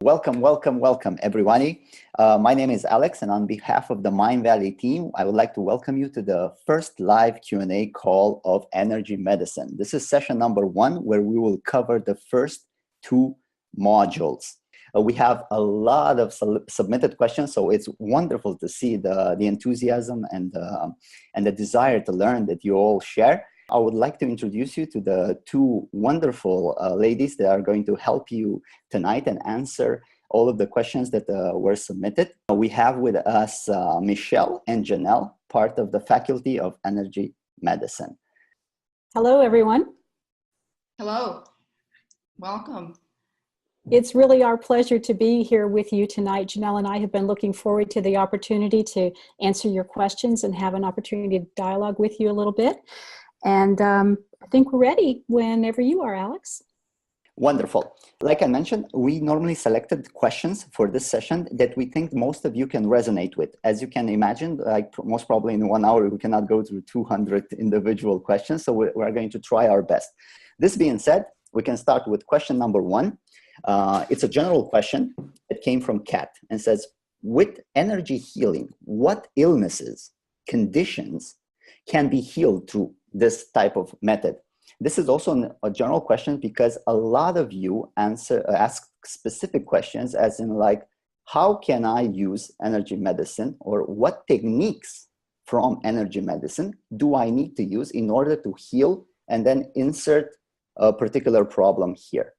Welcome, welcome, welcome, everybody. My name is Alex, and on behalf of the Mind Valley team, I would like to welcome you to the first live Q&A call of Energy Medicine. This is session number 1, where we will cover the first 2 modules. We have a lot of submitted questions, so it's wonderful to see the enthusiasm and the desire to learn that you all share. I would like to introduce you to the 2 wonderful ladies that are going to help you tonight and answer all of the questions that were submitted. We have with us Michelle and Janelle, part of the Faculty of Energy Medicine. Hello, everyone. Hello. Welcome. It's really our pleasure to be here with you tonight. Janelle and I have been looking forward to the opportunity to answer your questions and have an opportunity to dialogue with you a little bit. And I think we're ready whenever you are, Alex. Wonderful. Like I mentioned, we normally selected questions for this session that we think most of you can resonate with. As you can imagine, like most probably in 1 hour, we cannot go through 200 individual questions, so we're going to try our best. This being said, we can start with question number 1. It's a general question that came from Kat and says, with energy healing, what illnesses, conditions can be healed through this type of method? This is also a general question because a lot of you ask specific questions, as in like, how can I use energy medicine, or what techniques from energy medicine do I need to use in order to heal and then insert a particular problem here?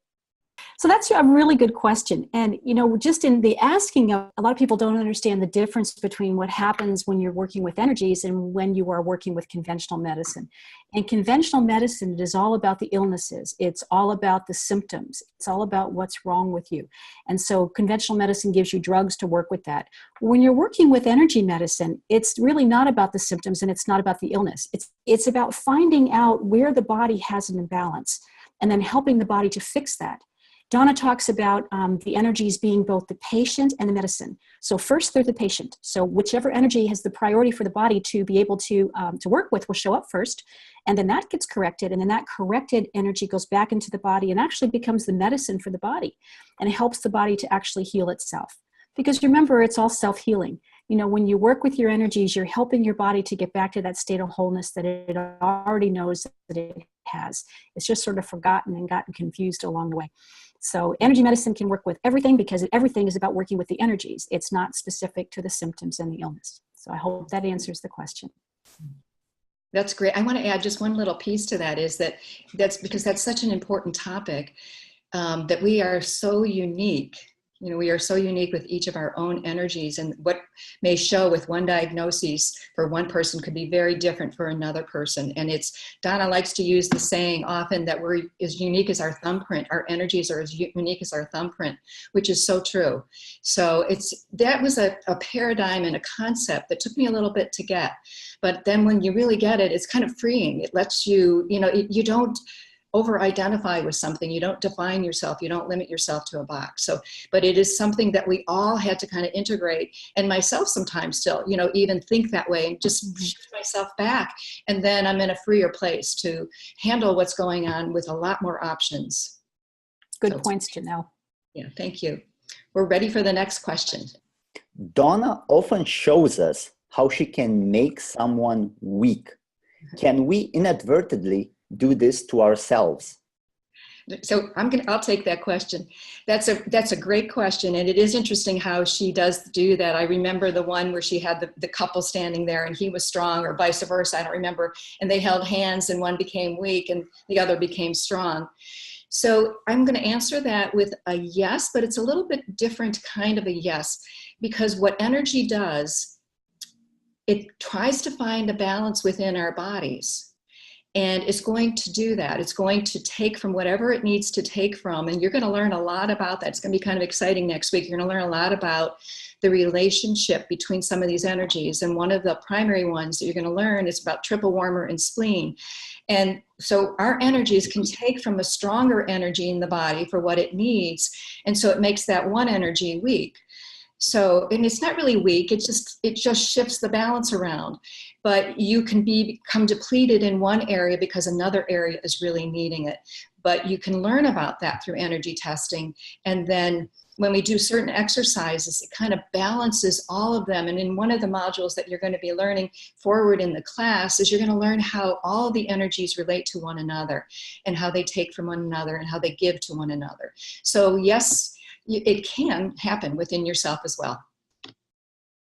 So that's a really good question. And, you know, just in the asking of, a lot of people don't understand the difference between what happens when you're working with energies and when you are working with conventional medicine. And conventional medicine, it is all about the illnesses. It's all about the symptoms. It's all about what's wrong with you. And so conventional medicine gives you drugs to work with that. When you're working with energy medicine, it's really not about the symptoms and it's not about the illness. It's about finding out where the body has an imbalance and then helping the body to fix that. Donna talks about the energies being both the patient and the medicine. So first, they're the patient. So whichever energy has the priority for the body to be able to work with will show up first, and then that gets corrected, and then that corrected energy goes back into the body and actually becomes the medicine for the body, and it helps the body to actually heal itself. Because remember, it's all self-healing. You know, when you work with your energies, you're helping your body to get back to that state of wholeness that it already knows that it has. It's just sort of forgotten and gotten confused along the way. So energy medicine can work with everything because everything is about working with the energies. It's not specific to the symptoms and the illness. So I hope that answers the question. That's great. I want to add just one little piece to that, is that's because that's such an important topic, that we are so unique. You know, we are so unique with each of our own energies, and what may show with one diagnosis for one person could be very different for another person. And Donna likes to use the saying often that we're as unique as our thumbprint. Our energies are as unique as our thumbprint, which is so true. So that was a paradigm and a concept that took me a little bit to get. But then when you really get it, it's kind of freeing. It lets you, you don't over-identify with something. You don't define yourself. You don't limit yourself to a box. But it is something that we all had to kind of integrate, and myself sometimes still, even think that way and just shift myself back. And then I'm in a freer place to handle what's going on with a lot more options. Good points, Janelle. Yeah, thank you. We're ready for the next question. Donna often shows us how she can make someone weak. Can we inadvertently do this to ourselves? So I'll take that question. That's a great question, and it is interesting how she does do that. I remember the one where she had the couple standing there, and he was strong, or vice versa, I don't remember, and they held hands, and one became weak, and the other became strong. So I'm going to answer that with a yes, but it's a little bit different kind of a yes, because what energy does, it tries to find a balance within our bodies. And it's going to do that. It's going to take from whatever it needs to take from. And you're going to learn a lot about that. It's going to be kind of exciting next week. You're going to learn a lot about the relationship between some of these energies. And one of the primary ones that you're going to learn is about triple warmer and spleen. And so our energies can take from a stronger energy in the body for what it needs. And so it makes that one energy weak. So, and it's not really weak, it just shifts the balance around. But you can become depleted in one area because another area is really needing it. but you can learn about that through energy testing. And then when we do certain exercises, it kind of balances all of them. And in one of the modules that you're going to be learning forward in the class is you're going to learn how all the energies relate to one another and how they take from one another and how they give to one another. So yes, it can happen within yourself as well.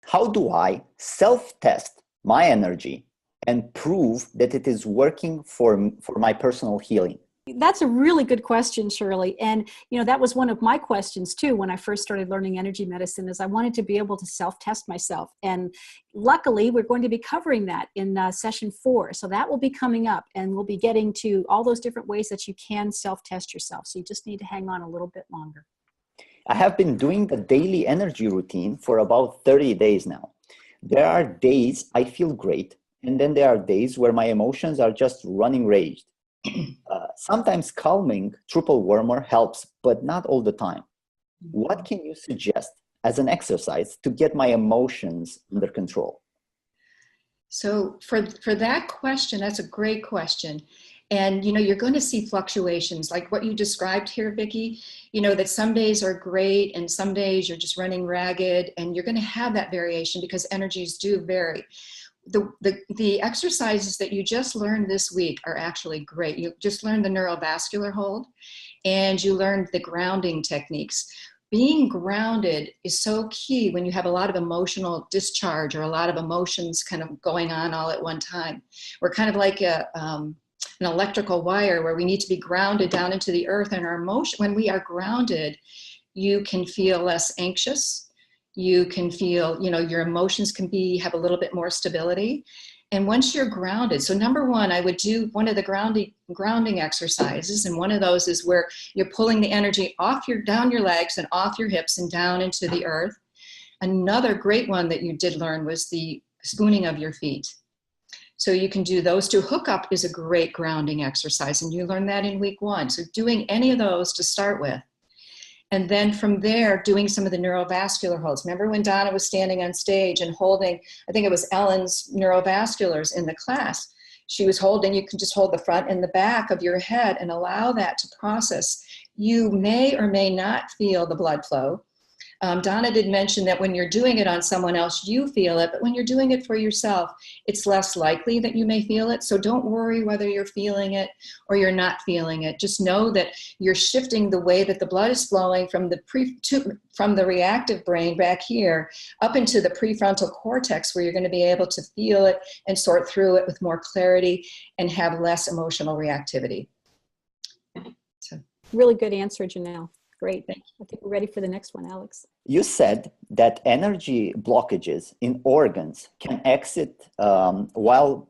How do I self-test my energy and prove that it is working for my personal healing? That's a really good question, Shirley. And, that was one of my questions too, when I first started learning energy medicine, is I wanted to be able to self-test myself. And luckily, we're going to be covering that in session 4. So that will be coming up, and we'll be getting to all those different ways that you can self-test yourself. So you just need to hang on a little bit longer. I have been doing the daily energy routine for about 30 days now. There are days I feel great, and then there are days where my emotions are just running raged. Sometimes calming triple warmer helps, but not all the time. What can you suggest as an exercise to get my emotions under control? So for that question, that's a great question. And, you're going to see fluctuations like what you described here, Vicki, that some days are great and some days you're just running ragged, and you're going to have that variation because energies do vary. The exercises that you just learned this week are actually great. You just learned the neurovascular hold, and you learned the grounding techniques. Being grounded is so key when you have a lot of emotional discharge or a lot of emotions kind of going on all at one time. We're kind of like an electrical wire where we need to be grounded down into the earth, and our emotion, when we are grounded, you can feel less anxious. You can feel, your emotions can have a little bit more stability. And once you're grounded, so number one, I would do one of the grounding exercises. And one of those is where you're pulling the energy down your legs and off your hips and down into the earth. Another great one that you did learn was the spooning of your feet. So you can do those two. Hookup is a great grounding exercise, and you learned that in week 1. So doing any of those to start with. And then from there, doing some of the neurovascular holds. Remember when Donna was standing on stage and holding, I think it was Ellen's neurovasculars in the class. She was holding, you can just hold the front and the back of your head and allow that to process. You may or may not feel the blood flow. Donna did mention that when you're doing it on someone else, you feel it, but when you're doing it for yourself, it's less likely that you may feel it. So don't worry whether you're feeling it or you're not feeling it. Just know that you're shifting the way that the blood is flowing from the reactive brain back here up into the prefrontal cortex, where you're going to be able to feel it and sort through it with more clarity and have less emotional reactivity. So. Really good answer, Janelle. Great. I think we're ready for the next one, Alex. You said that energy blockages in organs can exit while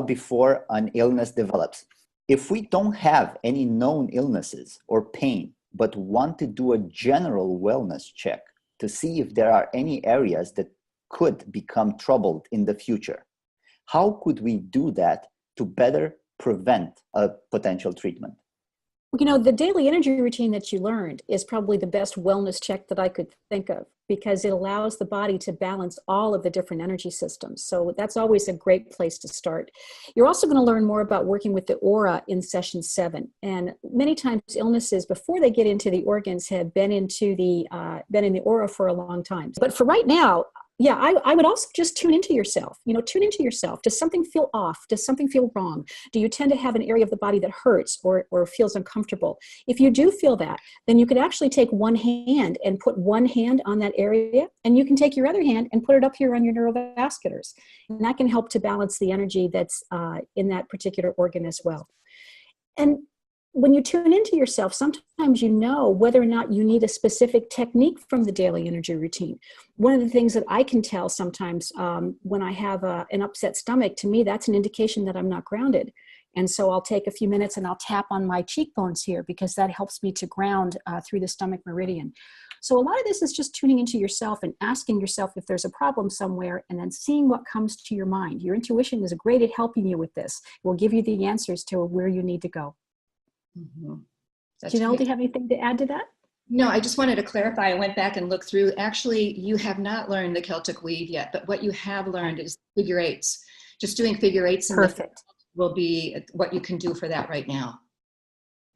before an illness develops. If we don't have any known illnesses or pain, but want to do a general wellness check to see if there are any areas that could become troubled in the future, how could we do that to better prevent a potential treatment? The daily energy routine that you learned is probably the best wellness check that I could think of, because it allows the body to balance all of the different energy systems. So that's always a great place to start. You're also going to learn more about working with the aura in session 7. And many times illnesses, before they get into the organs, have been in the aura for a long time. But for right now, I would also just tune into yourself. Tune into yourself. Does something feel off? Does something feel wrong? Do you tend to have an area of the body that hurts or feels uncomfortable? If you do feel that, then you could actually take one hand and put one hand on that area, and you can take your other hand and put it up here on your neurovasculars. And that can help to balance the energy that's in that particular organ as well. And when you tune into yourself, sometimes you know whether or not you need a specific technique from the daily energy routine. One of the things that I can tell sometimes when I have an upset stomach, to me, that's an indication that I'm not grounded. And so I'll take a few minutes and I'll tap on my cheekbones here, because that helps me to ground through the stomach meridian. So a lot of this is just tuning into yourself and asking yourself if there's a problem somewhere, and then seeing what comes to your mind. Your intuition is great at helping you with this. It will give you the answers to where you need to go. Mm-hmm. Janelle, do you have anything to add to that? No, I just wanted to clarify. I went back and looked through. Actually, you have not learned the Celtic weave yet, but what you have learned is figure eights. Just doing figure eights in the will be what you can do for that right now.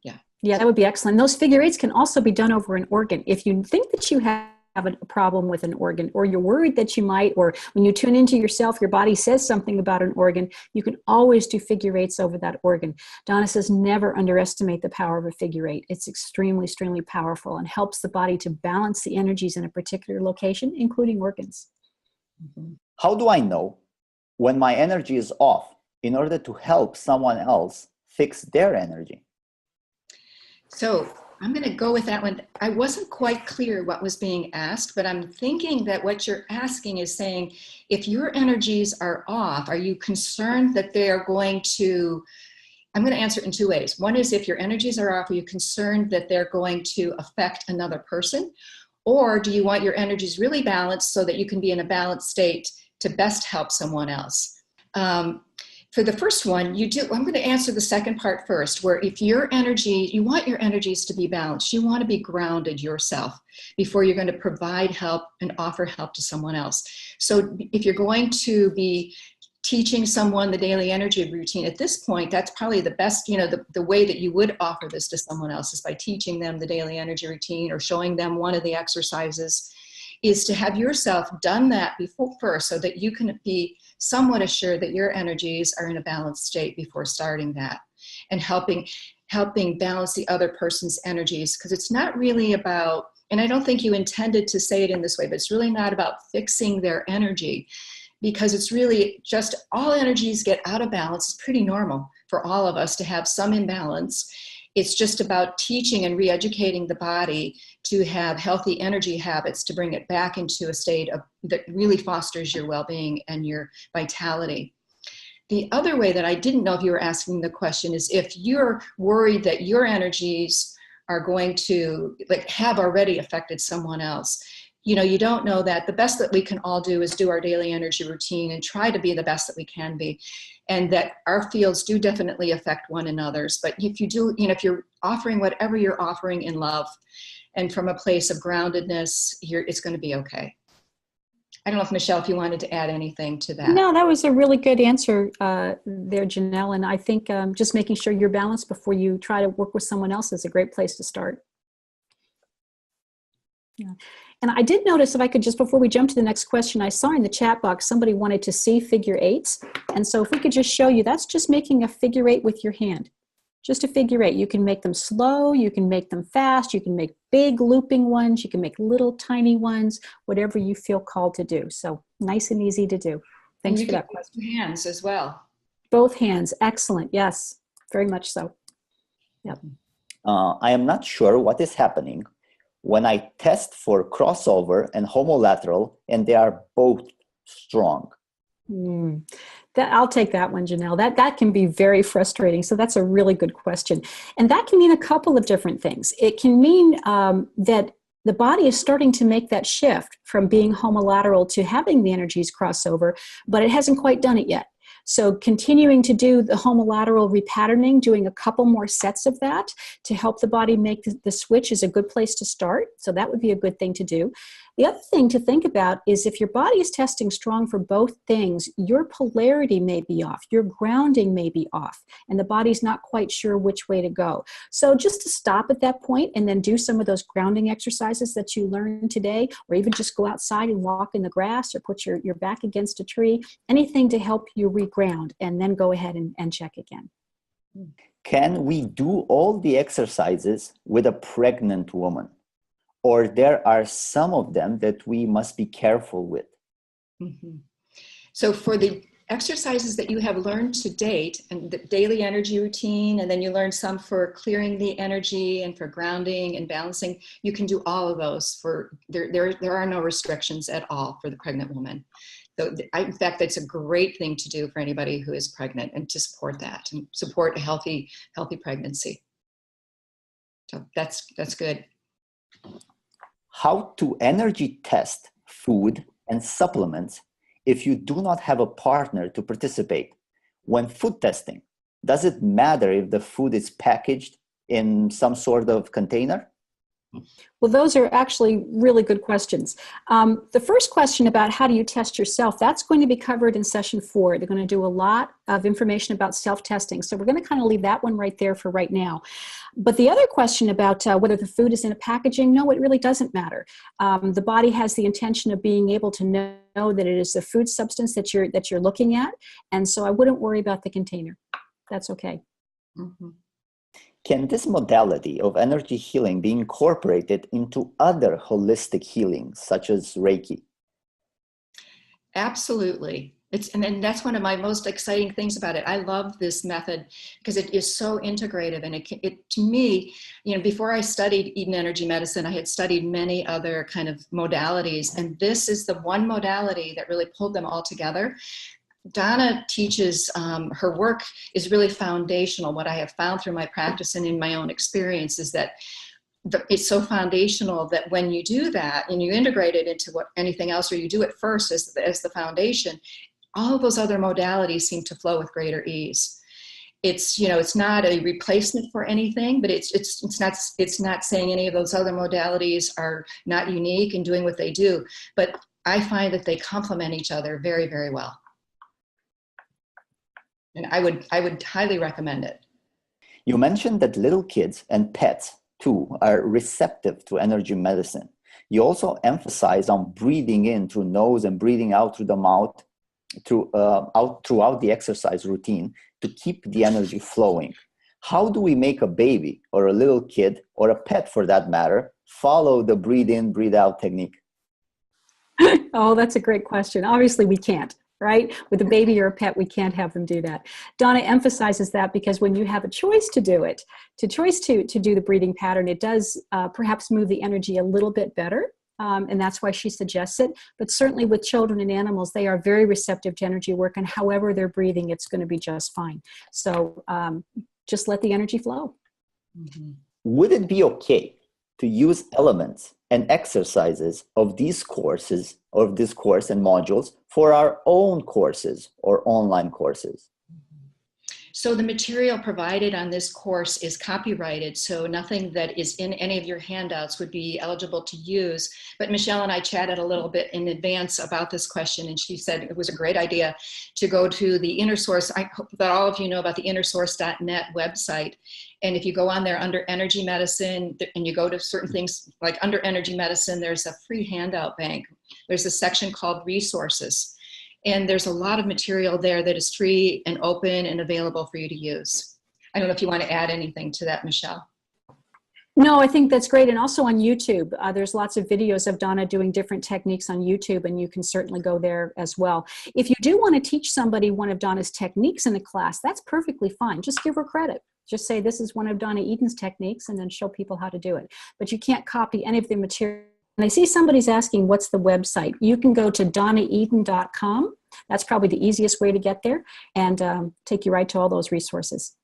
Yeah. Yeah, that would be excellent. Those figure eights can also be done over an organ. If you think that you have a problem with an organ, or you're worried that you might, or when you tune into yourself, your body says something about an organ, you can always do figure eights over that organ. Donna says never underestimate the power of a figure eight. It's extremely, extremely powerful and helps the body to balance the energies in a particular location, including organs. How do I know when my energy is off in order to help someone else fix their energy? So I'm going to go with that one. I wasn't quite clear what was being asked, but I'm thinking that what you're asking is saying, if your energies are off, are you concerned that they are going to, I'm going to answer it in two ways. One is, if your energies are off, are you concerned that they're going to affect another person? Or do you want your energies really balanced so that you can be in a balanced state to best help someone else? For the first one, I'm going to answer the second part first, where if your energy, you want your energies to be balanced, you want to be grounded yourself before you're going to provide help and offer help to someone else. So if you're going to be teaching someone the daily energy routine at this point, that's probably the best, the way that you would offer this to someone else is by teaching them the daily energy routine or showing them one of the exercises, is to have yourself done that before first, so that you can be somewhat assured that your energies are in a balanced state before starting that, and helping balance the other person's energies. Because it's not really about, and I don't think you intended to say it in this way, but it's really not about fixing their energy, because it's really just all energies get out of balance. It's pretty normal for all of us to have some imbalance. It's just about teaching and re-educating the body to have healthy energy habits to bring it back into a state that really fosters your well-being and your vitality. The other way that I didn't know if you were asking the question is, if you're worried that your energies are going to have already affected someone else. You don't know that. The best that we can all do is do our daily energy routine and try to be the best that we can be. And that our fields do definitely affect one another's. But if you do, if you're offering whatever you're offering in love and from a place of groundedness, it's going to be okay. I don't know if, Michelle, if you wanted to add anything to that. No, that was a really good answer there, Janelle. And I think just making sure you're balanced before you try to work with someone else is a great place to start. Yeah. And I did notice, if I could just, before we jump to the next question, I saw in the chat box somebody wanted to see figure eights. And so if we could just show you, that's just making a figure eight with your hand. Just a figure eight. You can make them slow, you can make them fast, you can make big looping ones, you can make little tiny ones, whatever you feel called to do. So nice and easy to do. Thanks for that question. Hands as well. Both hands. Excellent. Yes, very much so. Yep. I am not sure what is happening when I test for crossover and homolateral, and they are both strong. I'll take that one, Janelle. That can be very frustrating. So that's a really good question. And that can mean a couple of different things. It can mean that the body is starting to make that shift from being homolateral to having the energies cross over, but it hasn't quite done it yet. So continuing to do the homolateral repatterning, doing a couple more sets of that to help the body make the switch is a good place to start. So that would be a good thing to do. The other thing to think about is, if your body is testing strong for both things, your polarity may be off, your grounding may be off, and the body's not quite sure which way to go. So just to stop at that point and then do some of those grounding exercises that you learned today, or even just go outside and walk in the grass or put your back against a tree, anything to help you reground, and then go ahead and check again. Can we do all the exercises with a pregnant woman? Or there are some of them that we must be careful with? Mm-hmm. So for the exercises that you have learned to date, and the daily energy routine, and then you learn some for clearing the energy and for grounding and balancing, you can do all of those. There are no restrictions at all for the pregnant woman. So in fact, that's a great thing to do for anybody who is pregnant, and to support that and support a healthy pregnancy. So that's good. How to energy test food and supplements if you do not have a partner to participate? When food testing, does it matter if the food is packaged in some sort of container? Well, those are actually really good questions. The first question about how do you test yourself, that's going to be covered in session 4. They're going to do a lot of information about self-testing. So we're going to kind of leave that one right there for right now. But the other question about whether the food is in a packaging, no, it really doesn't matter. The body has the intention of being able to know that it is the food substance that you're looking at. And so I wouldn't worry about the container. That's okay. Mm-hmm. Can this modality of energy healing be incorporated into other holistic healings, such as Reiki? Absolutely. And that's one of my most exciting things about it. I love this method because it is so integrative, and it to me, before I studied Eden Energy Medicine, I had studied many other kind of modalities, and this is the one modality that really pulled them all together. Donna teaches, her work is really foundational. What I have found through my practice and in my own experience is that it's so foundational that when you do that and you integrate it into anything else, or you do it first as the foundation, all of those other modalities seem to flow with greater ease. It's not a replacement for anything, but it's not saying any of those other modalities are not unique in doing what they do. But I find that they complement each other very, very well. And I would highly recommend it. You mentioned that little kids and pets too are receptive to energy medicine. You also emphasize on breathing in through nose and breathing out through the mouth throughout the exercise routine to keep the energy flowing. How do we make a baby or a little kid, or a pet for that matter, follow the breathe in, breathe out technique? Oh, that's a great question. Obviously, we can't. Right? With a baby or a pet, we can't have them do that. Donna emphasizes that because when you have a choice to do it, to do the breathing pattern, it does perhaps move the energy a little bit better. And that's why she suggests it. But certainly with children and animals, they are very receptive to energy work, and however they're breathing, it's going to be just fine. So just let the energy flow. Mm-hmm. Would it be okay to use elements and exercises of these courses, of this course and modules, for our own courses or online courses? So the material provided on this course is copyrighted, so nothing that is in any of your handouts would be eligible to use. But Michelle and I chatted a little bit in advance about this question, and she said it was a great idea to go to the Inner Source. I hope that all of you know about the innersource.net website. And if you go on there under energy medicine and you go to certain things, like under energy medicine, there's a free handout bank. There's a section called resources. And there's a lot of material there that is free and open and available for you to use. I don't know if you want to add anything to that, Michelle. No, I think that's great. And also on YouTube, there's lots of videos of Donna doing different techniques on YouTube, and you can certainly go there as well. If you do want to teach somebody one of Donna's techniques in a class, that's perfectly fine. Just give her credit. Just say this is one of Donna Eden's techniques, and then show people how to do it. But you can't copy any of the material. And I see somebody's asking, what's the website? You can go to donnaeden.com. That's probably the easiest way to get there, and take you right to all those resources.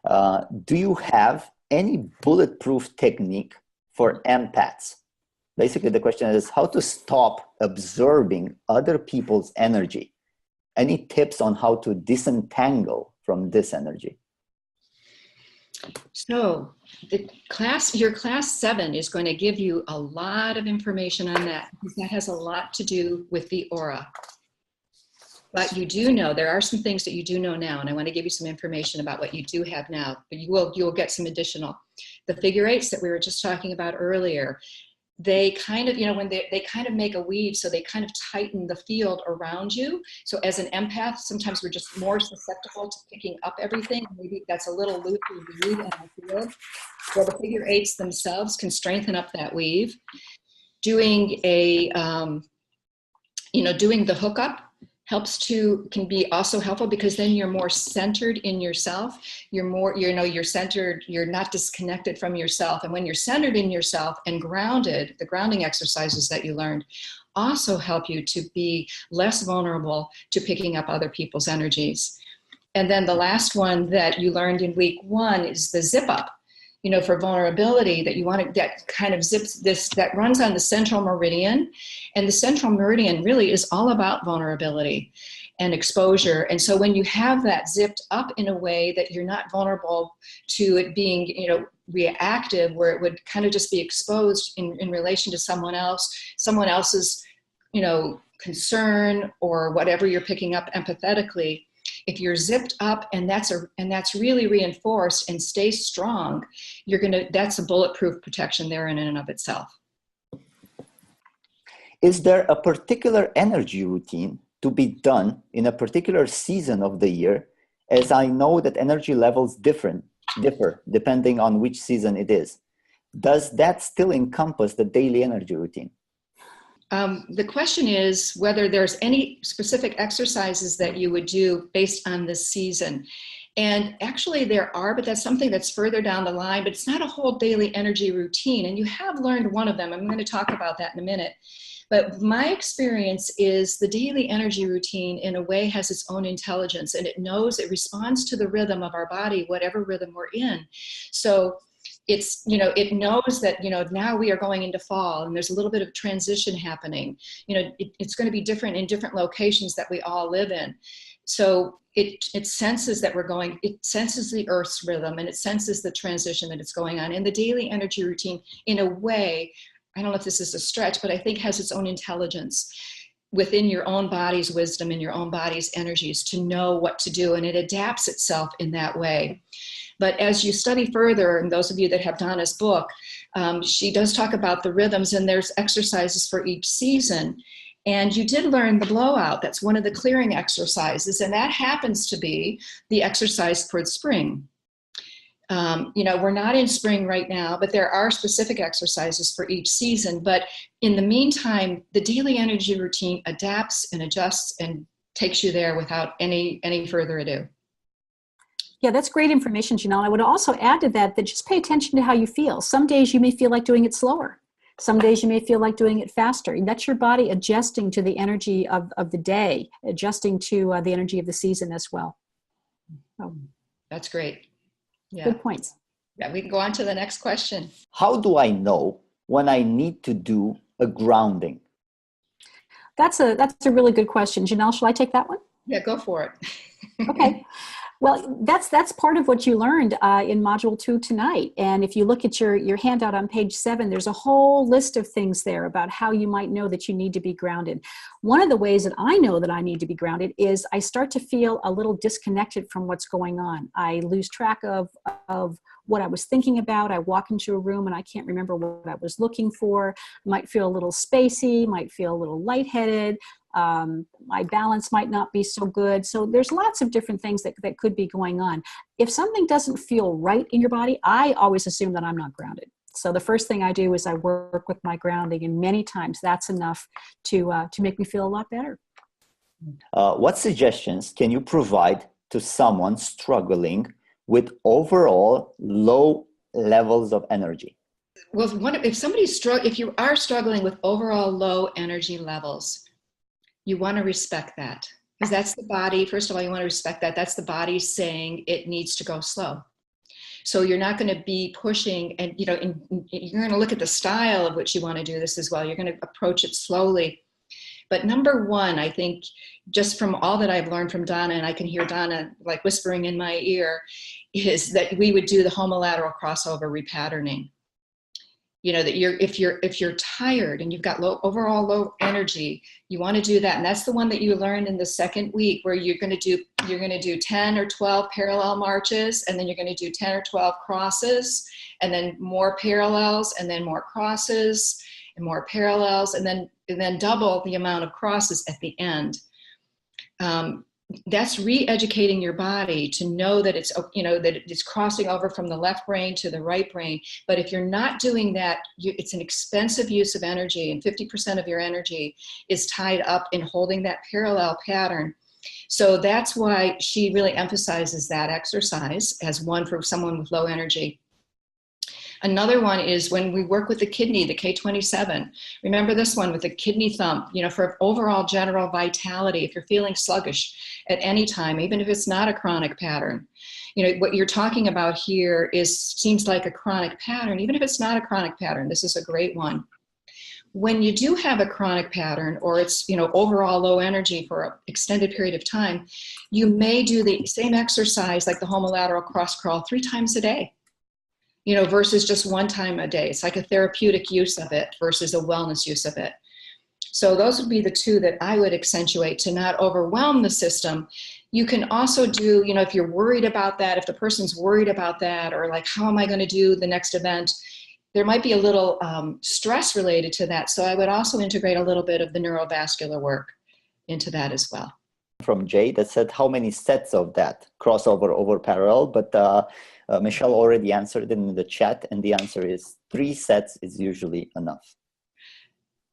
Do you have any bulletproof technique for empaths? Basically, the question is how to stop absorbing other people's energy. Any tips on how to disentangle from this energy? So your class 7 is going to give you a lot of information on that, because that has a lot to do with the aura. But you do know, there are some things that you do know now, and I want to give you some information about what you do have now, but you'll get some additional. The figure eights that we were just talking about earlier, they kind of, when they kind of make a weave, so they kind of tighten the field around you. So as an empath, sometimes we're just more susceptible to picking up everything. Maybe that's a little loopy weave in the field. Well, the figure eights themselves can strengthen up that weave. Doing doing the hookup can be also helpful, because then you're more centered in yourself. You're more, you're centered, you're not disconnected from yourself. And when you're centered in yourself and grounded, the grounding exercises that you learned also help you to be less vulnerable to picking up other people's energies. And then the last one that you learned in week 1 is the zip up. For vulnerability, that kind of zips that runs on the central meridian. And the central meridian really is all about vulnerability and exposure. And so when you have that zipped up in a way that you're not vulnerable to it being, reactive, where it would kind of just be exposed in relation to someone else's, concern or whatever you're picking up empathetically. If you're zipped up and that's really reinforced and stays strong, that's a bulletproof protection there in and of itself. Is there a particular energy routine to be done in a particular season of the year? As I know that energy levels differ depending on which season it is. Does that still encompass the daily energy routine? The question is whether there's any specific exercises that you would do based on this season. And actually there are, but that's something that's further down the line, but it's not a whole daily energy routine. And you have learned one of them. I'm going to talk about that in a minute. But my experience is the daily energy routine in a way has its own intelligence, and it responds to the rhythm of our body, whatever rhythm we're in. So it's, it knows that, now we are going into fall and there's a little bit of transition happening. It's going to be different in different locations that we all live in. So it senses that it senses the Earth's rhythm, and it senses the transition that it's going on. And the daily energy routine, in a way, I don't know if this is a stretch, but I think has its own intelligence within your own body's wisdom and your own body's energies to know what to do. And it adapts itself in that way. But as you study further, and those of you that have Donna's book, she does talk about the rhythms, and there's exercises for each season. And you did learn the blowout. That's one of the clearing exercises. And that happens to be the exercise for the spring. We're not in spring right now, but there are specific exercises for each season. But in the meantime, the daily energy routine adapts and adjusts and takes you there without any further ado. Yeah, that's great information, Janelle. I would also add to that just pay attention to how you feel. Some days you may feel like doing it slower. Some days you may feel like doing it faster. And that's your body adjusting to the energy of the day, adjusting to the energy of the season as well. Oh. That's great. Yeah. Good points. Yeah, we can go on to the next question. How do I know when I need to do a grounding? That's a really good question. Janelle, shall I take that one? Yeah, go for it. Okay. Well, that's part of what you learned in Module 2 tonight. And if you look at your handout on page 7, there's a whole list of things there about how you might know that you need to be grounded. One of the ways that I know that I need to be grounded is I start to feel a little disconnected from what's going on. I lose track of what I was thinking about. I walk into a room and I can't remember what I was looking for. Might feel a little spacey, might feel a little lightheaded. My balance might not be so good. So there's lots of different things that could be going on. If something doesn't feel right in your body, I always assume that I'm not grounded. So the first thing I do is I work with my grounding, and many times that's enough to make me feel a lot better. What suggestions can you provide to someone struggling with overall low levels of energy? Well, if you are struggling with overall low energy levels, you want to respect that, because that's the body. First of all, you want to respect that. That's the body saying it needs to go slow. So you're not going to be pushing, and you're going to look at the style of which you want to do this as well. You're going to approach it slowly. But number one, I think, just from all that I've learned from Donna, and I can hear Donna like whispering in my ear, is that we would do the homolateral crossover repatterning. That if you're tired and you've got overall low energy, you want to do that. And that's the one that you learned in the second week, where you're going to do 10 or 12 parallel marches, and then you're going to do 10 or 12 crosses, and then more parallels, and then more crosses, and more parallels, and then double the amount of crosses at the end. That's re-educating your body to know that it's crossing over from the left brain to the right brain. But if you're not doing that, it's an expensive use of energy, and 50% of your energy is tied up in holding that parallel pattern. So that's why she really emphasizes that exercise as one for someone with low energy. Another one is when we work with the kidney, the K27. Remember this one with the kidney thump, for overall general vitality. If you're feeling sluggish at any time, even if it's not a chronic pattern, what you're talking about here seems like a chronic pattern. Even if it's not a chronic pattern, this is a great one. When you do have a chronic pattern, or it's overall low energy for an extended period of time, you may do the same exercise like the homolateral cross crawl 3 times a day. versus just one time a day. It's like a therapeutic use of it versus a wellness use of it. So those would be the two that I would accentuate to not overwhelm the system. You can also do, if you're worried about that, if the person's worried about that, or like, how am I going to do the next event? There might be a little stress related to that. So I would also integrate a little bit of the neurovascular work into that as well. From Jay that said, how many sets of that crossover over parallel? But Michelle already answered in the chat, and the answer is 3 sets is usually enough.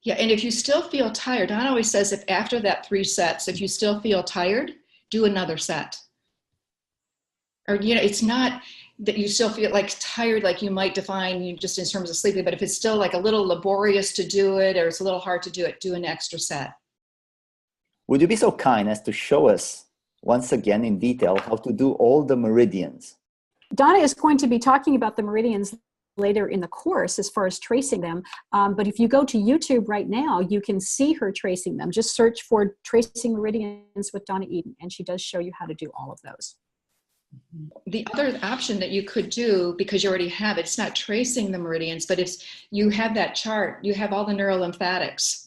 Yeah, and if you still feel tired, Don always says if after that 3 sets, if you still feel tired, do another set. Or, it's not that you still feel like tired, like you might define you just in terms of sleeping, but if it's still like a little laborious to do it, or it's a little hard to do it, do an extra set. Would you be so kind as to show us once again in detail how to do all the meridians? Donna is going to be talking about the meridians later in the course as far as tracing them. But if you go to YouTube right now, you can see her tracing them. Just search for Tracing Meridians with Donna Eden, and she does show you how to do all of those. The other option that you could do, because you already have it, it's not tracing the meridians, but it's you have that chart, you have all the neurolymphatics.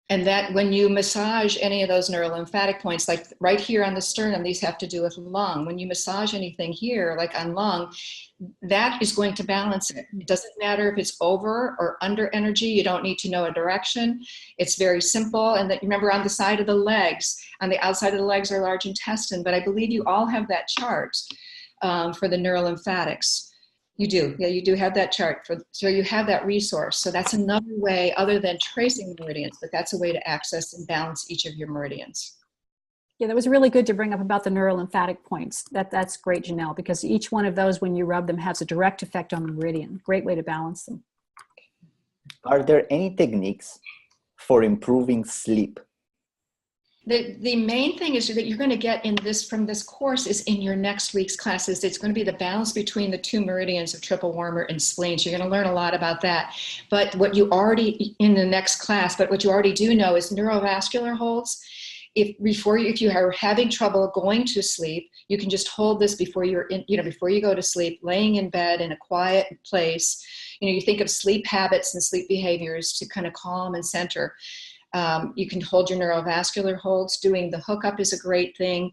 And that when you massage any of those neurolymphatic points, like right here on the sternum, these have to do with lung. When you massage anything here, like on lung, that is going to balance it. It doesn't matter if it's over or under energy. You don't need to know a direction. It's very simple. And that, remember, on the side of the legs, on the outside of the legs are large intestine, but I believe you all have that chart for the neurolymphatics. You do. Yeah, you do have that chart. So you have that resource. So that's another way other than tracing the meridians, but that's a way to access and balance each of your meridians. Yeah, that was really good to bring up about the neurolymphatic points. That's great, Janelle, because each one of those, when you rub them, has a direct effect on the meridian. Great way to balance them. Are there any techniques for improving sleep? The main thing is that you're going to get from this course is in your next week's classes. It's going to be the balance between the 2 meridians of triple warmer and spleen. So you're going to learn a lot about that. But what you already what you already do know is neurovascular holds. If you are having trouble going to sleep, you can just hold this before before you go to sleep, laying in bed in a quiet place. You think of sleep habits and sleep behaviors to kind of calm and center. You can hold your neurovascular holds. Doing the hookup is a great thing.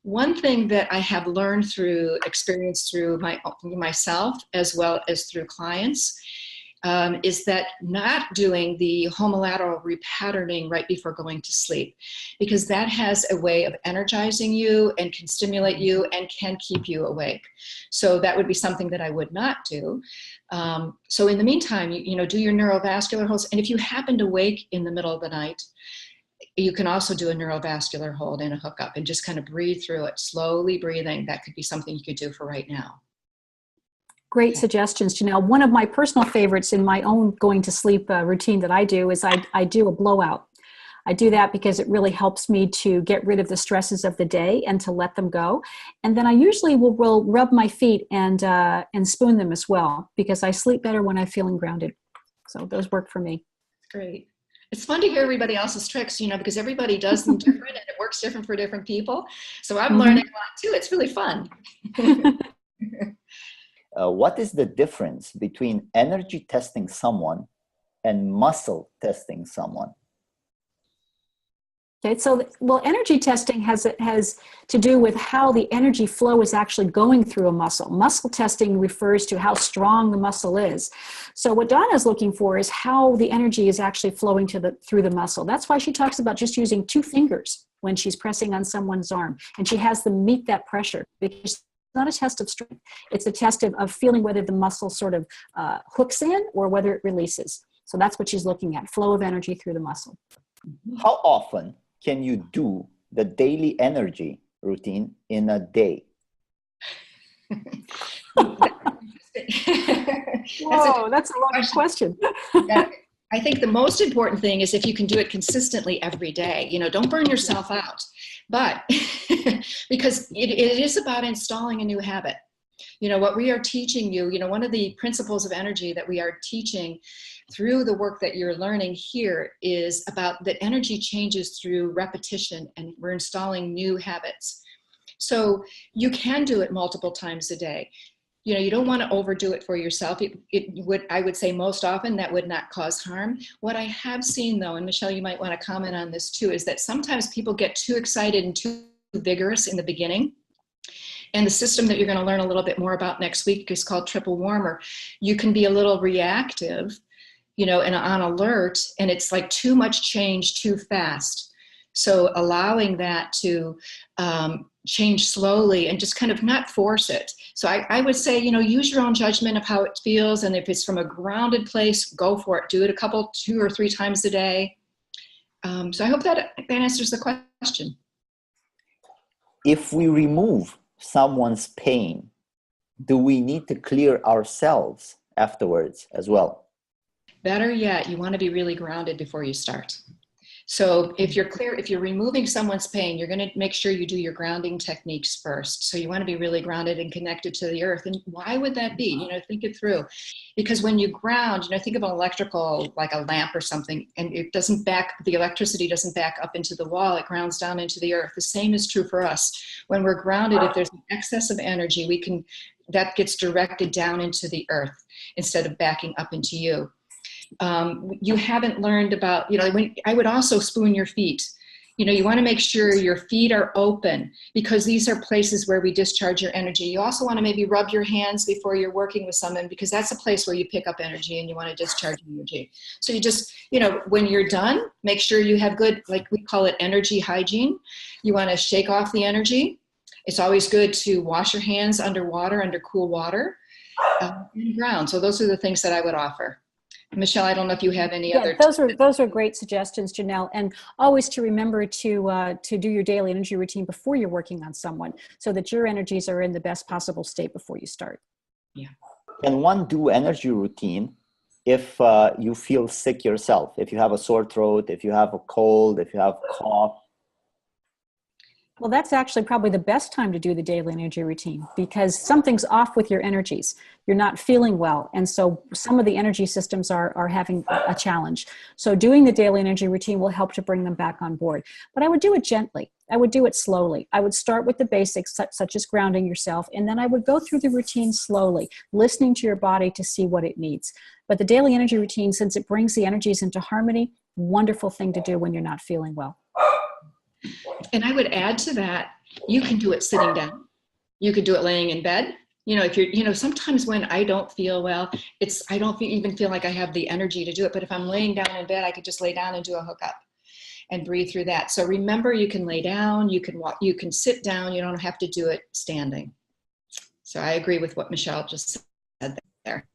One thing that I have learned through experience through myself as well as through clients is that not doing the homolateral repatterning right before going to sleep, because that has a way of energizing you and can stimulate you and can keep you awake. So that would be something that I would not do. So in the meantime, do your neurovascular holds. And if you happen to wake in the middle of the night, you can also do a neurovascular hold and a hookup and just kind of breathe through it, slowly breathing. That could be something you could do for right now. Great suggestions, Janelle. One of my personal favorites in my own going to sleep routine that I do is I do a blowout. I do that because it really helps me to get rid of the stresses of the day and to let them go. And then I usually will rub my feet and spoon them as well, because I sleep better when I'm feeling grounded. So those work for me. Great. It's fun to hear everybody else's tricks, because everybody does them different and it works different for different people. So I'm learning a lot too. It's really fun. What is the difference between energy testing someone and muscle testing someone? Okay, so energy testing has to do with how the energy flow is actually going through a muscle. Muscle testing refers to how strong the muscle is. So what Donna's looking for is how the energy is actually flowing through the muscle. That's why she talks about just using 2 fingers when she's pressing on someone's arm, and she has them meet that pressure, because it's not a test of strength. It's a test of feeling whether the muscle sort of hooks in or whether it releases. So that's what she's looking at, flow of energy through the muscle. How often can you do the daily energy routine in a day? Whoa, that's a loaded question. I think the most important thing is if you can do it consistently every day. Don't burn yourself out. But because it is about installing a new habit. What we are teaching you, one of the principles of energy that we are teaching through the work that you're learning here is about that energy changes through repetition, and we're installing new habits. So you can do it multiple times a day. You know, you don't want to overdo it for yourself. It would, I would say most often that would not cause harm. What I have seen though, and Michelle, you might want to comment on this too, is that sometimes people get too excited and too vigorous in the beginning. And the system that you're going to learn a little bit more about next week is called triple warmer. You can be a little reactive, you know, and on alert, and it's like too much change too fast. So allowing that to change slowly and just kind of not force it. So I would say, you know, use your own judgment of how it feels. And if it's from a grounded place, go for it. Do it two or three times a day. So I hope that answers the question. If we remove someone's pain, do we need to clear ourselves afterwards as well? Better yet, you want to be really grounded before you start. So if you're removing someone's pain, you're going to make sure you do your grounding techniques first. So you want to be really grounded and connected to the earth. And why would that be? You know, think it through. Because when you ground, you know, think of an electrical, like a lamp or something, and the electricity doesn't back up into the wall, it grounds down into the earth. The same is true for us. When we're grounded, if there's an excess of energy, that gets directed down into the earth instead of backing up into you. You haven't learned about, you know, I would also spoon your feet. You know, you want to make sure your feet are open because these are places where we discharge your energy. You also want to maybe rub your hands before you're working with someone because that's a place where you pick up energy and you want to discharge energy. So you just, you know, when you're done, make sure you have good, like we call it energy hygiene. You want to shake off the energy. It's always good to wash your hands under cool water, and ground. So those are the things that I would offer. Michelle, I don't know if you have any other. Those are great suggestions, Janelle. And always to remember to do your daily energy routine before you're working on someone so that your energies are in the best possible state before you start. Yeah. Can one do energy routine if you feel sick yourself? If you have a sore throat, if you have a cold, if you have cough? Well, that's actually probably the best time to do the daily energy routine because something's off with your energies. You're not feeling well. And so some of the energy systems are having a challenge. So doing the daily energy routine will help to bring them back on board. But I would do it gently. I would do it slowly. I would start with the basics such as grounding yourself. And then I would go through the routine slowly, listening to your body to see what it needs. But the daily energy routine, since it brings the energies into harmony, wonderful thing to do when you're not feeling well. And I would add to that, you can do it sitting down. You could do it laying in bed. You know, if you're, you know, sometimes when I don't feel well, I don't even feel like I have the energy to do it. But if I'm laying down in bed, I could just lay down and do a hookup and breathe through that. So remember, you can lay down, you can walk, you can sit down. You don't have to do it standing. So I agree with what Michelle just said there.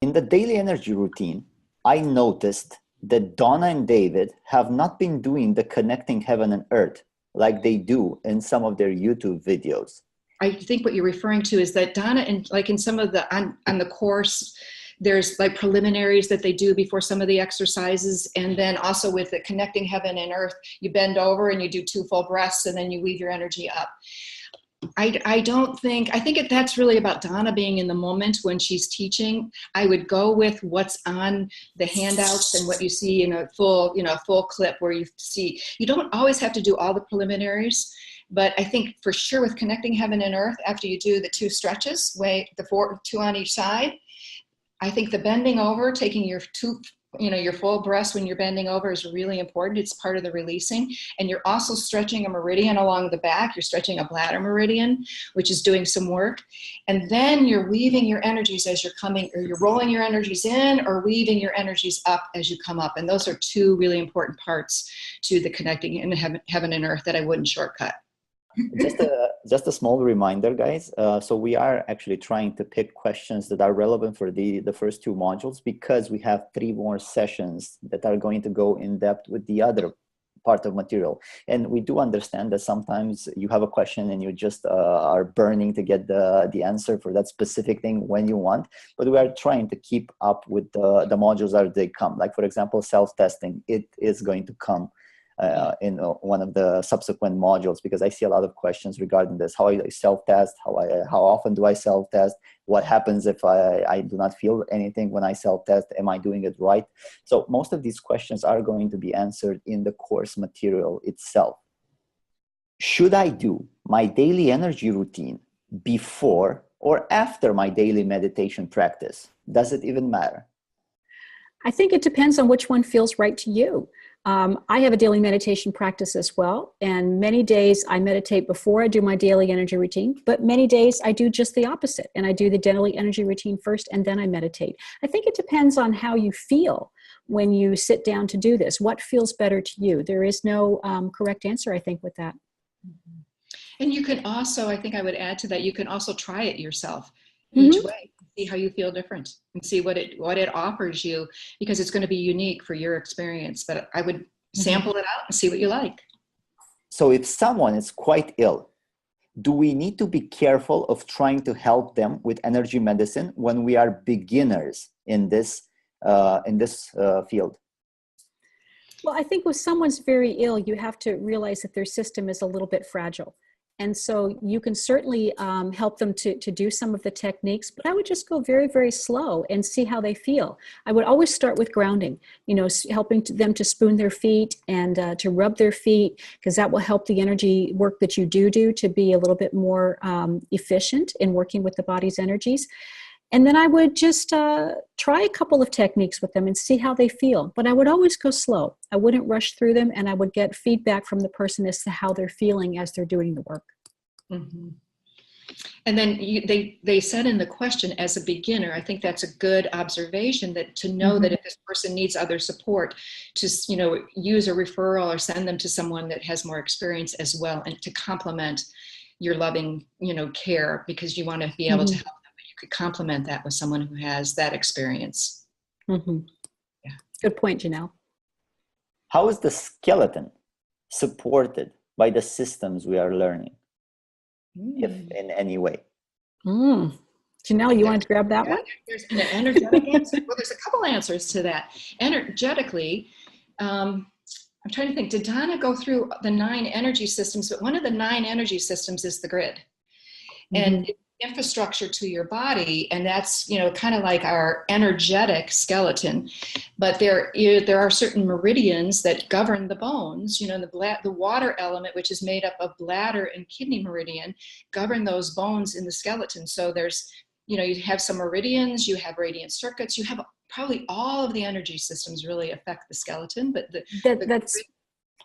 In the daily energy routine, I noticed that Donna and David have not been doing the connecting heaven and earth like they do in some of their YouTube videos. I think what you're referring to is that Donna, and like in some of the, on the course, there's like preliminaries that they do before some of the exercises. And then also with the connecting heaven and earth, you bend over and you do 2 full breaths and then you weave your energy up. I think that's really about Donna being in the moment when she's teaching. I would go with what's on the handouts and what you see in a full clip where you see, you don't always have to do all the preliminaries, but I think for sure with connecting heaven and earth, after you do the 2 stretches, the 2 on each side, I think the bending over, taking your your full breaths when you're bending over is really important. It's part of the releasing. And you're also stretching a meridian along the back. You're stretching a bladder meridian, which is doing some work. And then you're weaving your energies as you're coming, or you're rolling your energies in or weaving your energies up as you come up. And those are 2 really important parts to the connecting in heaven and earth that I wouldn't shortcut. Just a small reminder, guys. So we are actually trying to pick questions that are relevant for the first 2 modules because we have 3 more sessions that are going to go in depth with the other part of material. And we do understand that sometimes you have a question and you just are burning to get the answer for that specific thing when you want. But we are trying to keep up with the modules as they come. Like, for example, self-testing, it is going to come in one of the subsequent modules, because I see a lot of questions regarding this. How I self-test, how often do I self-test? What happens if I do not feel anything when I self-test? Am I doing it right? So most of these questions are going to be answered in the course material itself. Should I do my daily energy routine before or after my daily meditation practice? Does it even matter? I think it depends on which one feels right to you. I have a daily meditation practice as well, and many days I meditate before I do my daily energy routine, but many days I do just the opposite, and I do the daily energy routine first and then I meditate. I think it depends on how you feel when you sit down to do this. What feels better to you? There is no correct answer, I think, with that. And you can also, I think I would add to that, you can also try it yourself each way, see how you feel different and see what it offers you, because it's going to be unique for your experience. But I would sample it out and see what you like. So if someone is quite ill, do we need to be careful of trying to help them with energy medicine when we are beginners in this field? Well, I think when someone's very ill, you have to realize that their system is a little bit fragile. And so you can certainly help them to do some of the techniques, but I would just go very, very slow and see how they feel. I would always start with grounding, helping them to spoon their feet and to rub their feet, because that will help the energy work that you do to be a little bit more efficient in working with the body's energies. And then I would just try a couple of techniques with them and see how they feel. But I would always go slow. I wouldn't rush through them, and I would get feedback from the person as to how they're feeling as they're doing the work. Mm-hmm. And then they said in the question, as a beginner, I think that's a good observation, that to know that if this person needs other support, to use a referral or send them to someone that has more experience as well, and to complement your loving care, because you want to be able to help them. Could complement that with someone who has that experience. Yeah. Good point, Janelle. How is the skeleton supported by the systems we are learning, if in any way? Janelle, you wanted to grab that one? There's an energetic answer. Well, there's a couple answers to that. Energetically, I'm trying to think, did Donna go through the 9 energy systems? But one of the 9 energy systems is the grid. And infrastructure to your body, and that's kind of like our energetic skeleton. But there are certain meridians that govern the bones. The water element, which is made up of bladder and kidney meridian, govern those bones in the skeleton. So there's you have some meridians, you have radiant circuits, you have probably all of the energy systems really affect the skeleton. But that's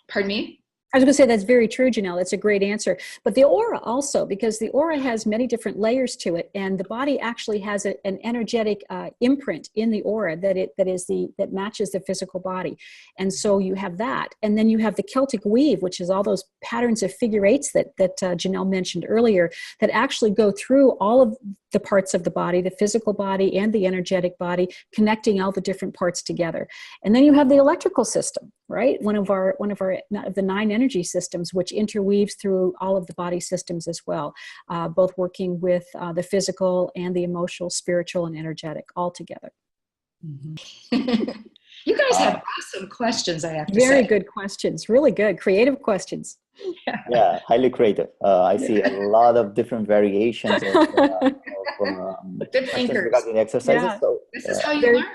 pardon me. I was going to say that's very true, Janelle. That's a great answer. But the aura also, because the aura has many different layers to it, and the body actually has an energetic imprint in the aura that matches the physical body. And so you have that. And then you have the Celtic weave, which is all those patterns of figure 8s that Janelle mentioned earlier, that actually go through all of the parts of the body, the physical body and the energetic body, connecting all the different parts together. And then you have the electrical system, right? One of the 9 energy systems, which interweaves through all of the body systems as well, both working with the physical and the emotional, spiritual, and energetic all together. You guys have awesome questions, I have to say. Very good questions. Really good. Creative questions. Yeah, highly creative. I see a lot of different variations of good thinkers regarding exercises. Yeah. So, this is how you learn.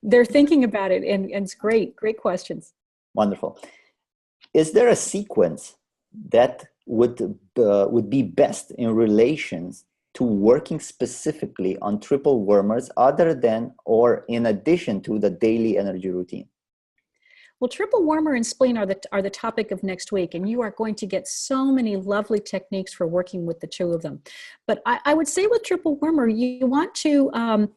They're thinking about it, and it's great questions. Wonderful. Is there a sequence that would be best in relations to working specifically on triple wormers, other than or in addition to the daily energy routine? Well, triple wormer and spleen are the topic of next week, and you are going to get so many lovely techniques for working with the 2 of them. But I would say with triple wormer, you want to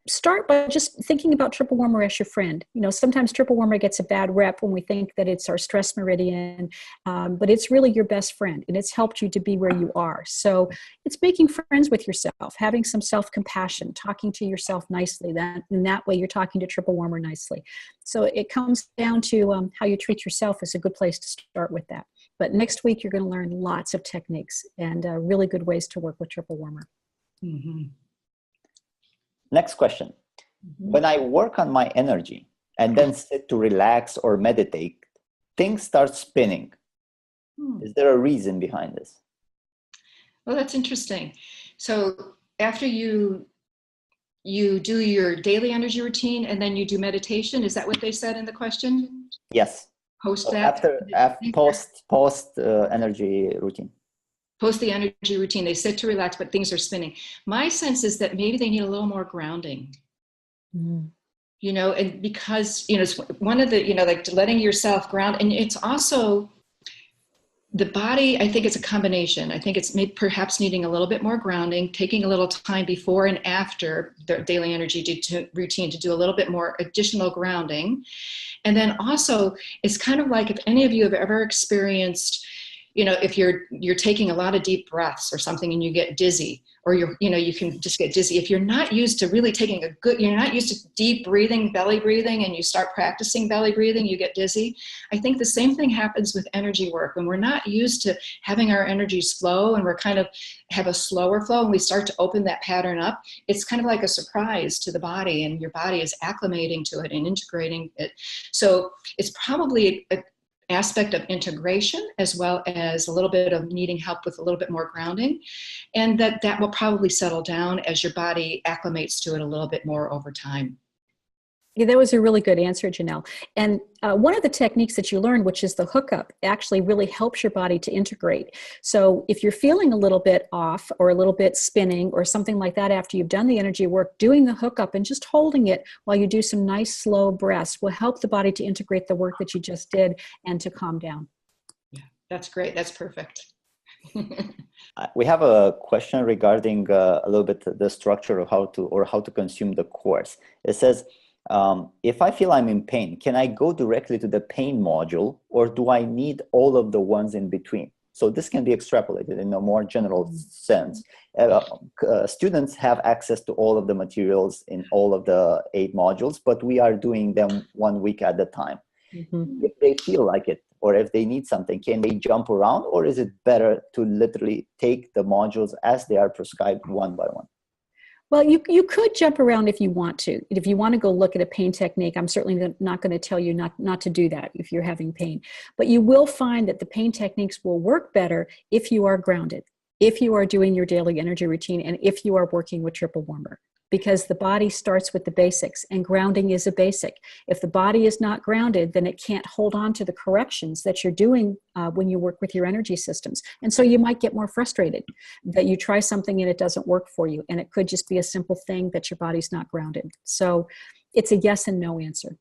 start by just thinking about triple wormer as your friend. Sometimes triple wormer gets a bad rep when we think that it's our stress meridian, but it's really your best friend, and it's helped you to be where you are. So it's making friends with yourself, having some self-compassion, talking to yourself nicely. In that way, you're talking to triple wormer nicely. So it comes down to how you treat yourself is a good place to start with that. But next week, you're going to learn lots of techniques and really good ways to work with triple wormer. Next question. When I work on my energy and then sit to relax or meditate, things start spinning. Is there a reason behind this? Well, that's interesting. So after you do your daily energy routine and then you do meditation, is that what they said in the question? Yes. Post So that? after post energy routine. post the energy routine, they sit to relax, but things are spinning. My sense is that maybe they need a little more grounding. Mm. You know, and because, you know, it's one of the, you know, like letting yourself ground, and it's also the body, I think it's a combination. I think it's perhaps needing a little bit more grounding, taking a little time before and after the daily energy routine to do a little bit more additional grounding. And then also, it's kind of like if any of you have ever experienced, you know, if you're taking a lot of deep breaths or something and you get dizzy, or you can just get dizzy. If you're not used to really taking you're not used to deep breathing, belly breathing, and you start practicing belly breathing, you get dizzy. I think the same thing happens with energy work. When we're not used to having our energies flow and we're kind of have a slower flow and we start to open that pattern up, it's kind of like a surprise to the body, and your body is acclimating to it and integrating it. So it's probably a aspect of integration, as well as a little bit of needing help with a little bit more grounding, and that will probably settle down as your body acclimates to it a little bit more over time. Yeah, that was a really good answer, Janelle. And one of the techniques that you learned, which is the hookup, actually really helps your body to integrate. So if you're feeling a little bit off or a little bit spinning or something like that after you've done the energy work, doing the hookup and just holding it while you do some nice slow breaths will help the body to integrate the work that you just did and to calm down. Yeah, that's great. That's perfect. We have a question regarding a little bit the structure of how to consume the course. It says, if I feel I'm in pain, can I go directly to the pain module, or do I need all of the ones in between? So this can be extrapolated in a more general sense. Students have access to all of the materials in all of the 8 modules, but we are doing them 1 week at a time. Mm-hmm. If they feel like it, or if they need something, can they jump around, or is it better to literally take the modules as they are prescribed one by one? Well, you could jump around if you want to. If you want to go look at a pain technique, I'm certainly not going to tell you not to do that if you're having pain. But you will find that the pain techniques will work better if you are grounded, if you are doing your daily energy routine, and if you are working with triple warmer. Because the body starts with the basics, and grounding is a basic. If the body is not grounded, then it can't hold on to the corrections that you're doing when you work with your energy systems. And so you might get more frustrated that you try something and it doesn't work for you. And it could just be a simple thing that your body's not grounded. So it's a yes and no answer.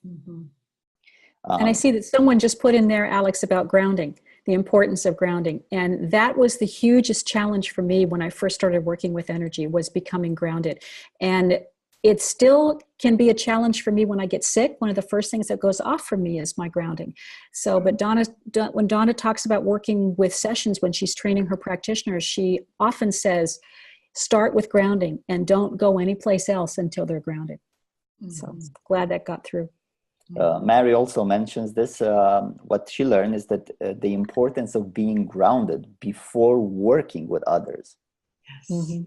Mm-hmm. And I see that someone just put in there, Alex, about grounding, the importance of grounding. And that was the hugest challenge for me when I first started working with energy, was becoming grounded. And it still can be a challenge for me when I get sick. One of the first things that goes off for me is my grounding. So, but when Donna talks about working with sessions, when she's training her practitioners, she often says, start with grounding and don't go anyplace else until they're grounded. Mm-hmm. So glad that got through. Mary also mentions this. What she learned is that the importance of being grounded before working with others. Yes. Mm-hmm.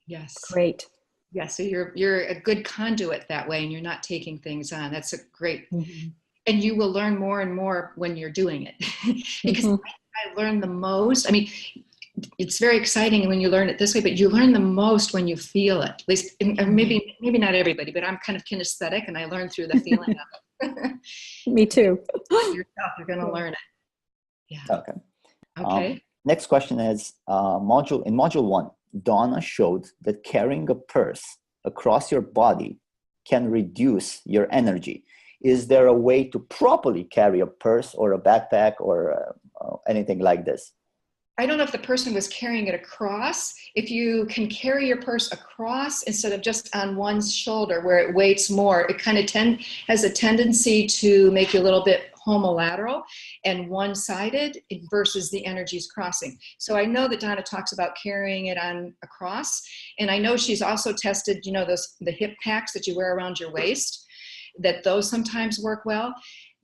Yes. Great. Yeah. So you're a good conduit that way, and you're not taking things on. That's a great. Mm-hmm. And you will learn more and more when you're doing it, because mm-hmm. I learned the most. I mean, it's very exciting when you learn it this way, but you learn the most when you feel it. At least, maybe not everybody, but I'm kind of kinesthetic, and I learn through the feeling of it. Me too. Yourself, you're going to learn it. Yeah. Okay. Okay. Next question is in module 1, Donna showed that carrying a purse across your body can reduce your energy. Is there a way to properly carry a purse or a backpack or anything like this? I don't know if the person was carrying it across. If you can carry your purse across instead of just on one's shoulder where it weights more, it kind of has a tendency to make you a little bit homolateral and one-sided versus the energies crossing. So I know that Donna talks about carrying it on across, and I know she's also tested, the hip packs that you wear around your waist, that those sometimes work well.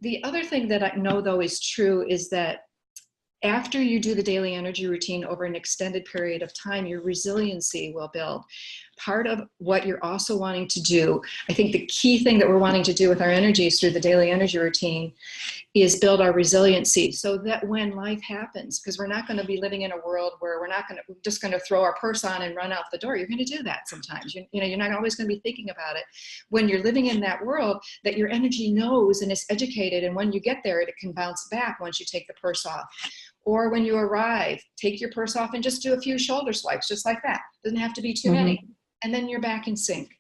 The other thing that I know, though, is true is that after you do the daily energy routine over an extended period of time, your resiliency will build. Part of what you're also wanting to do, I think the key thing that we're wanting to do with our energies through the daily energy routine is build our resiliency so that when life happens, because we're not going to be living in a world where we're just going to throw our purse on and run out the door. You're going to do that sometimes. You're not always going to be thinking about it. When you're living in that world, that your energy knows and is educated, and when you get there, it can bounce back once you take the purse off. Or when you arrive, take your purse off and just do a few shoulder swipes, just like that. Doesn't have to be too many. And then you're back in sync.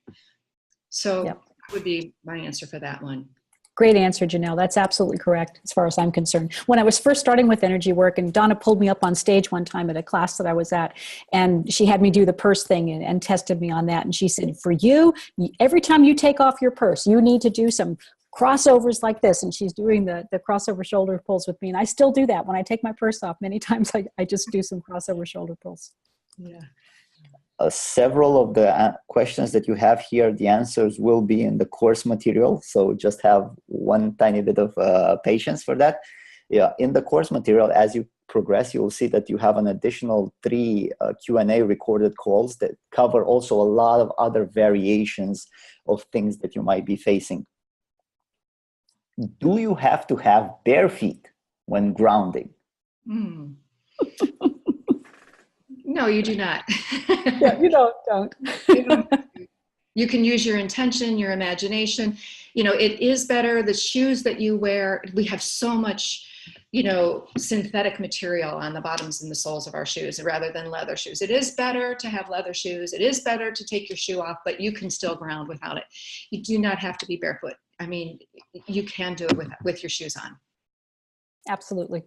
So that would be my answer for that one. Great answer, Janelle. That's absolutely correct as far as I'm concerned. When I was first starting with energy work, and Donna pulled me up on stage one time at a class that I was at, and she had me do the purse thing and tested me on that. And she said, for you, every time you take off your purse, you need to do some crossovers like this. And she's doing the crossover shoulder pulls with me. And I still do that. When I take my purse off, many times I just do some crossover shoulder pulls. Yeah. Several of the questions that you have here, the answers will be in the course material. So just have one tiny bit of patience for that. Yeah, in the course material, as you progress, you will see that you have an additional 3 Q&A recorded calls that cover also a lot of other variations of things that you might be facing. Do you have to have bare feet when grounding? No, you do not. Yeah, you don't. You can use your intention, your imagination. You know, it is better. The shoes that you wear, we have so much, you know, synthetic material on the bottoms and the soles of our shoes rather than leather shoes. It is better to have leather shoes. It is better to take your shoe off, but you can still ground without it. You do not have to be barefoot. I mean, you can do it with your shoes on. Absolutely.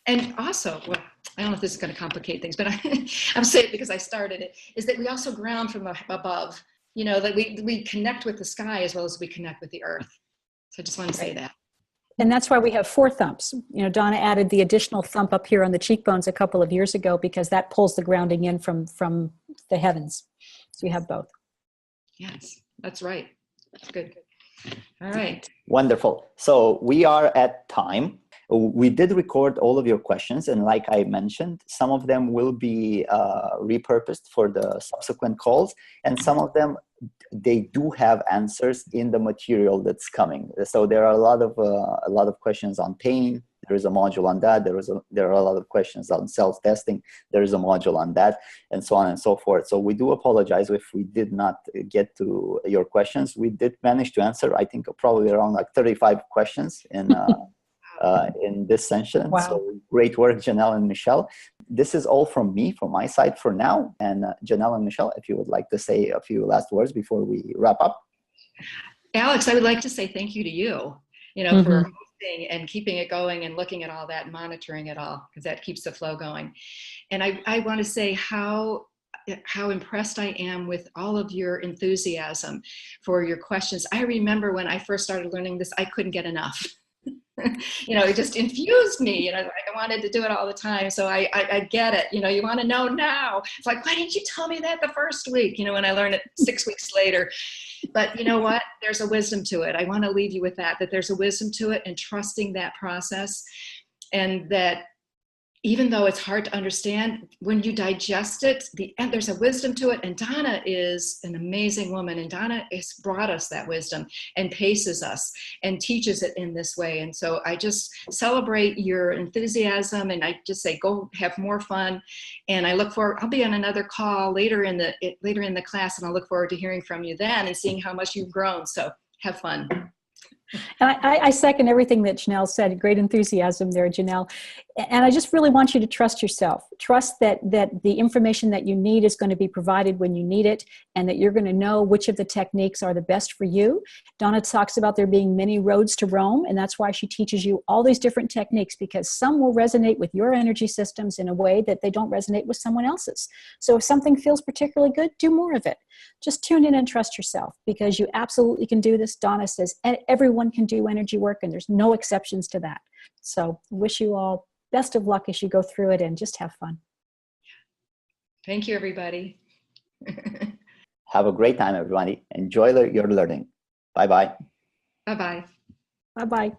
And also, well, I don't know if this is going to complicate things, but I'm saying it because I started it, is that we also ground from above, you know, that we connect with the sky as well as we connect with the earth. So I just want to say that. And that's why we have 4 thumps. You know, Donna added the additional thump up here on the cheekbones a couple of years ago because that pulls the grounding in from the heavens. So we have both. Yes, that's right. That's good. All right. Wonderful. So we are at time. We did record all of your questions, and like I mentioned, some of them will be repurposed for the subsequent calls, and some of them, they do have answers in the material that's coming. So there are a lot of questions on pain. There is a module on that. There are a lot of questions on self-testing. There is a module on that, and so on and so forth. So we do apologize if we did not get to your questions. We did manage to answer, I think, probably around like 35 questions in this session. Wow. So great work, Janelle and Michelle. This is all from me, from my side for now. And Janelle and Michelle, if you would like to say a few last words before we wrap up. Alex, I would like to say thank you to you, you know, for hosting and keeping it going and looking at all that and monitoring it all, because that keeps the flow going. And I want to say how impressed I am with all of your enthusiasm for your questions. I remember when I first started learning this, I couldn't get enough. You know, it just infused me. You know, I wanted to do it all the time. So I get it. You know, you want to know now. It's like, why didn't you tell me that the first week? You know, when I learned it 6 weeks later. But you know what? There's a wisdom to it. I want to leave you with that there's a wisdom to it, and trusting that process, and that even though it's hard to understand, when you digest it, there's a wisdom to it. And Donna is an amazing woman. And Donna has brought us that wisdom and paces us and teaches it in this way. And so I just celebrate your enthusiasm. And I just say, go have more fun. And I look forward, I'll be on another call later in the class. And I'll look forward to hearing from you then and seeing how much you've grown. So have fun. And I second everything that Janelle said. Great enthusiasm there, Janelle. And I just really want you to trust yourself. Trust that the information that you need is going to be provided when you need it, and that you're going to know which of the techniques are the best for you. Donna talks about there being many roads to Rome, and that's why she teaches you all these different techniques, because some will resonate with your energy systems in a way that they don't resonate with someone else's. So if something feels particularly good, do more of it. Just tune in and trust yourself, because you absolutely can do this. Donna says everyone can do energy work, and there's no exceptions to that. So wish you all best of luck as you go through it, and just have fun. Thank you, everybody. Have a great time, everybody. Enjoy your learning. Bye-bye. Bye-bye. Bye-bye.